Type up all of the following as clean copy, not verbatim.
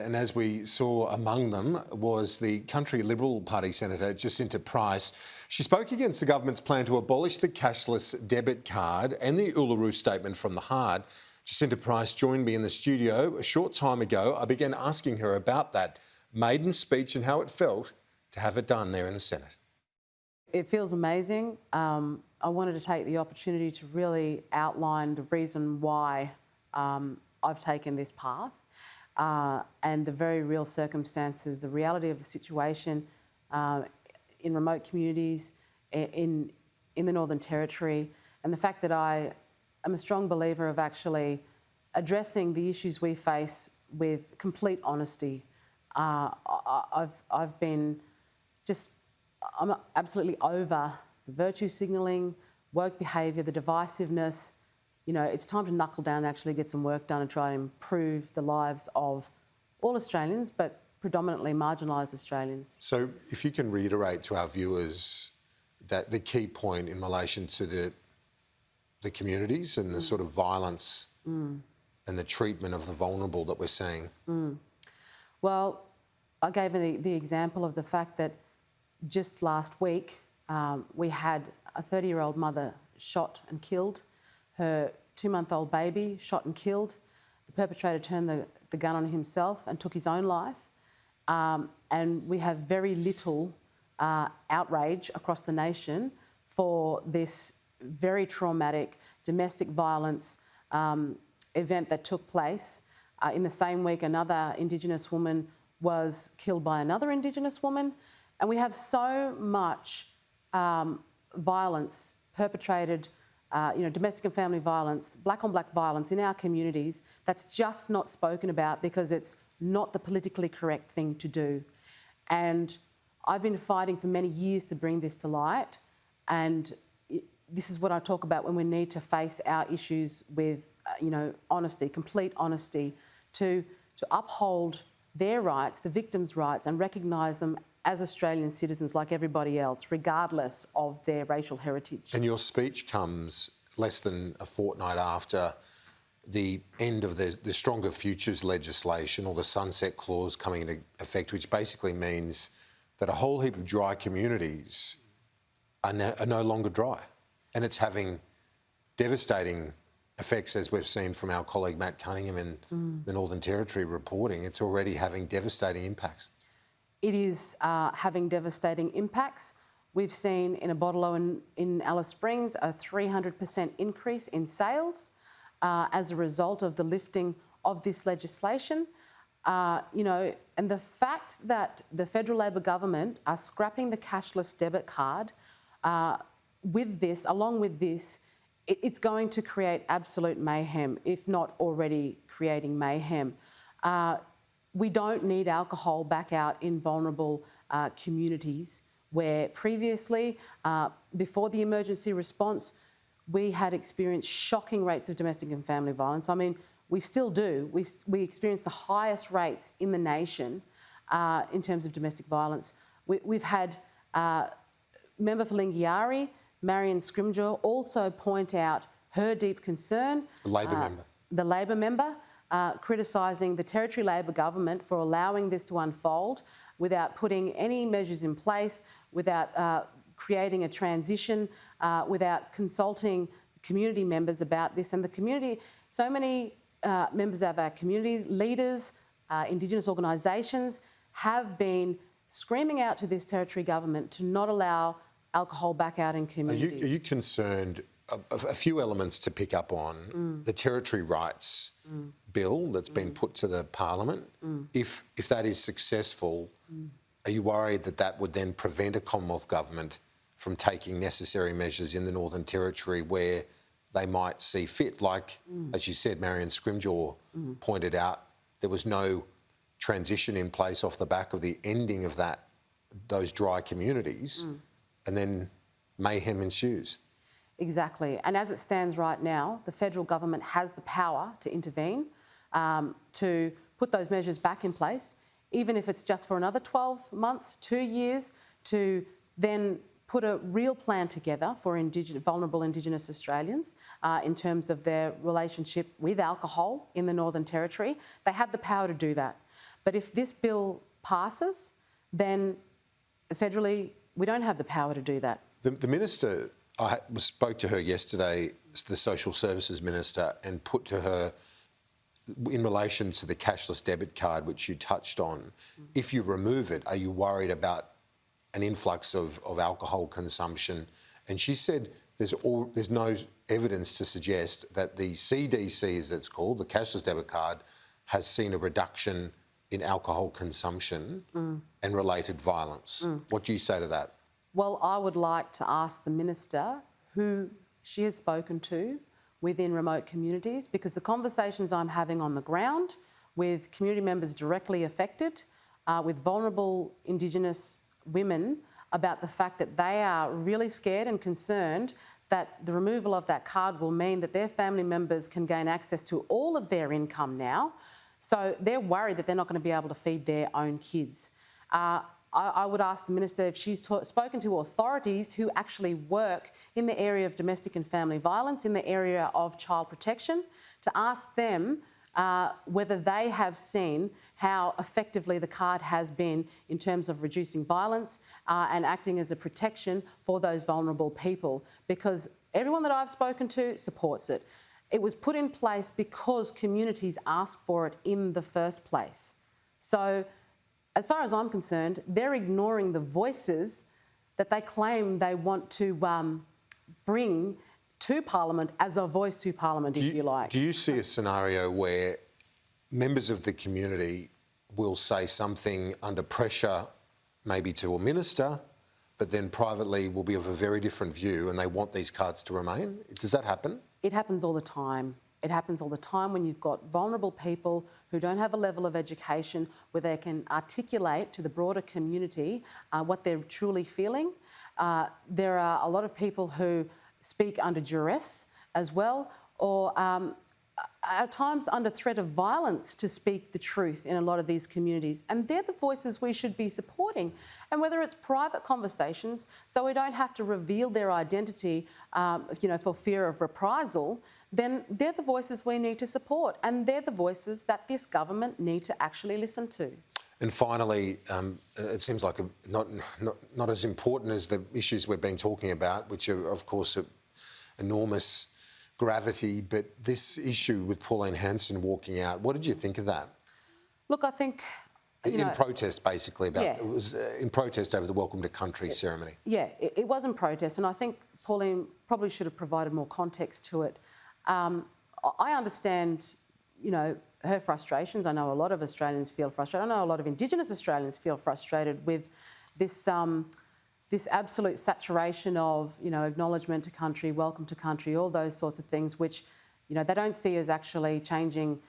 And as we saw among them was the country Liberal Party Senator Jacinta Price. She spoke against the government's plan to abolish the cashless debit card and the Uluru Statement from the Heart. Jacinta Price joined me in the studio a short time ago. I began asking her about that maiden speech and how it felt to have it done there in the Senate. It feels amazing. I wanted to take the opportunity to really outline the reason why I've taken this path. And the very real circumstances, the reality of the situation in remote communities, in the Northern Territory, and the fact that I am a strong believer of actually addressing the issues we face with complete honesty. I've been I'm absolutely over the virtue signalling, woke behaviour, the divisiveness. You know, it's time to knuckle down and actually get some work done and try and improve the lives of all Australians, but predominantly marginalised Australians. So if you can reiterate to our viewers that the key point in relation to the communities and the sort of violence and the treatment of the vulnerable that we're seeing. Well, I gave the example of the fact that just last week we had a 30-year-old mother shot and killed, her 2-month-old baby shot and killed. The perpetrator turned the gun on himself and took his own life. And we have very little outrage across the nation for this very traumatic domestic violence event that took place. In the same week, another Indigenous woman was killed by another Indigenous woman. And we have so much violence perpetrated, domestic and family violence, black-on-black violence in our communities that's just not spoken about because it's not the politically correct thing to do. And I've been fighting for many years to bring this to light, and this is what I talk about when we need to face our issues with, honesty, complete honesty, to uphold their rights, the victims' rights, and recognise them as Australian citizens like everybody else, regardless of their racial heritage. And your speech comes less than a fortnight after the end of the Stronger Futures legislation, or the sunset clause coming into effect, which basically means that a whole heap of dry communities are no longer dry. And it's having devastating effects, as we've seen from our colleague Matt Cunningham in the Northern Territory reporting. It's already having devastating impacts. It is having devastating impacts. We've seen in Abodolo in Alice Springs a 300% increase in sales as a result of the lifting of this legislation. And the fact that the federal Labor government are scrapping the cashless debit card along with this, it's going to create absolute mayhem, if not already creating mayhem. We don't need alcohol back out in vulnerable communities where previously, before the emergency response, we had experienced shocking rates of domestic and family violence. I mean, we still do. We experience the highest rates in the nation in terms of domestic violence. We've had member for Lingiari, Marion Scrimgeour, also point out her deep concern. The Labor member. The Labor member. Criticising the Territory Labor government for allowing this to unfold without putting any measures in place, without creating a transition, without consulting community members about this. And the community, so many members of our community, leaders, Indigenous organisations have been screaming out to this Territory government to not allow alcohol back out in communities. Are you concerned? A few elements to pick up on. The Territory Rights Bill that's been put to the Parliament. If that is successful, are you worried that would then prevent a Commonwealth government from taking necessary measures in the Northern Territory where they might see fit? Like, as you said, Marion Scrimgeour pointed out, there was no transition in place off the back of the ending of those dry communities, and then mayhem ensues. Exactly. And as it stands right now, the federal government has the power to intervene, to put those measures back in place, even if it's just for another 12 months, 2 years, to then put a real plan together for vulnerable Indigenous Australians in terms of their relationship with alcohol in the Northern Territory. They have the power to do that. But if this bill passes, then federally we don't have the power to do that. The minister, I spoke to her yesterday, the social services minister, and put to her, in relation to the cashless debit card, which you touched on, if you remove it, are you worried about an influx of alcohol consumption? And she said there's no evidence to suggest that the CDC, as it's called, the cashless debit card, has seen a reduction in alcohol consumption and related violence. What do you say to that? Well, I would like to ask the minister who she has spoken to within remote communities, because the conversations I'm having on the ground with community members directly affected, with vulnerable Indigenous women, about the fact that they are really scared and concerned that the removal of that card will mean that their family members can gain access to all of their income now. So they're worried that they're not going to be able to feed their own kids. I would ask the minister if she's spoken to authorities who actually work in the area of domestic and family violence, in the area of child protection, to ask them whether they have seen how effectively the card has been in terms of reducing violence and acting as a protection for those vulnerable people. Because everyone that I've spoken to supports it. It was put in place because communities asked for it in the first place. So, as far as I'm concerned, they're ignoring the voices that they claim they want to bring to Parliament as a voice to Parliament, if you like. Do you see a scenario where members of the community will say something under pressure, maybe to a minister, but then privately will be of a very different view and they want these cards to remain? Does that happen? It happens all the time. It happens all the time when you've got vulnerable people who don't have a level of education where they can articulate to the broader community what they're truly feeling. There are a lot of people who speak under duress as well, or at times under threat of violence to speak the truth in a lot of these communities. And they're the voices we should be supporting. And whether it's private conversations, so we don't have to reveal their identity, for fear of reprisal, then they're the voices we need to support. And they're the voices that this government need to actually listen to. And finally, it seems like not as important as the issues we've been talking about, which are, of course, of enormous gravity, but this issue with Pauline Hanson walking out, what did you think of that? Look, I think... In protest, basically, it was in protest over the Welcome to Country ceremony. Yeah, it was in protest, and I think Pauline probably should have provided more context to it. I understand, her frustrations. I know a lot of Australians feel frustrated. I know a lot of Indigenous Australians feel frustrated with this this absolute saturation of, acknowledgement to country, welcome to country, all those sorts of things, which, they don't see as actually changing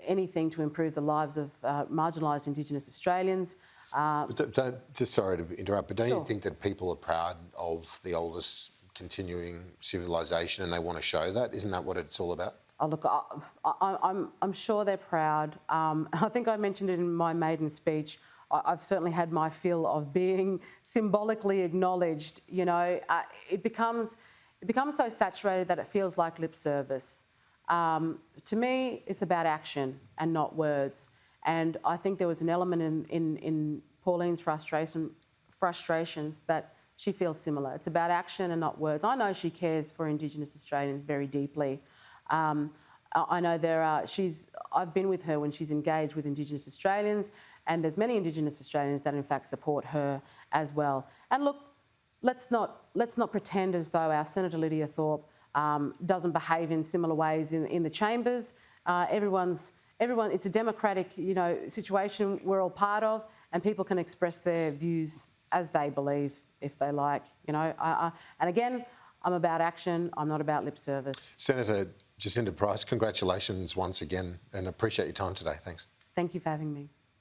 anything to improve the lives of marginalised Indigenous Australians. Sorry to interrupt, but don't Sure. you think that people are proud of the oldest continuing civilisation and they want to show that? Isn't that what it's all about? Oh, look, I'm sure they're proud. I think I mentioned it in my maiden speech. I've certainly had my fill of being symbolically acknowledged. It becomes so saturated that it feels like lip service. To me, it's about action and not words. And I think there was an element in Pauline's frustrations that she feels similar. It's about action and not words. I know she cares for Indigenous Australians very deeply. I know I've been with her when she's engaged with Indigenous Australians, and there's many Indigenous Australians that in fact support her as well. And look, let's not pretend as though our Senator Lydia Thorpe doesn't behave in similar ways in the chambers. Everyone, it's a democratic, situation we're all part of, and people can express their views as they believe, if they like, and again, I'm about action, I'm not about lip service. Senator Jacinta Price, congratulations once again, and appreciate your time today. Thanks. Thank you for having me.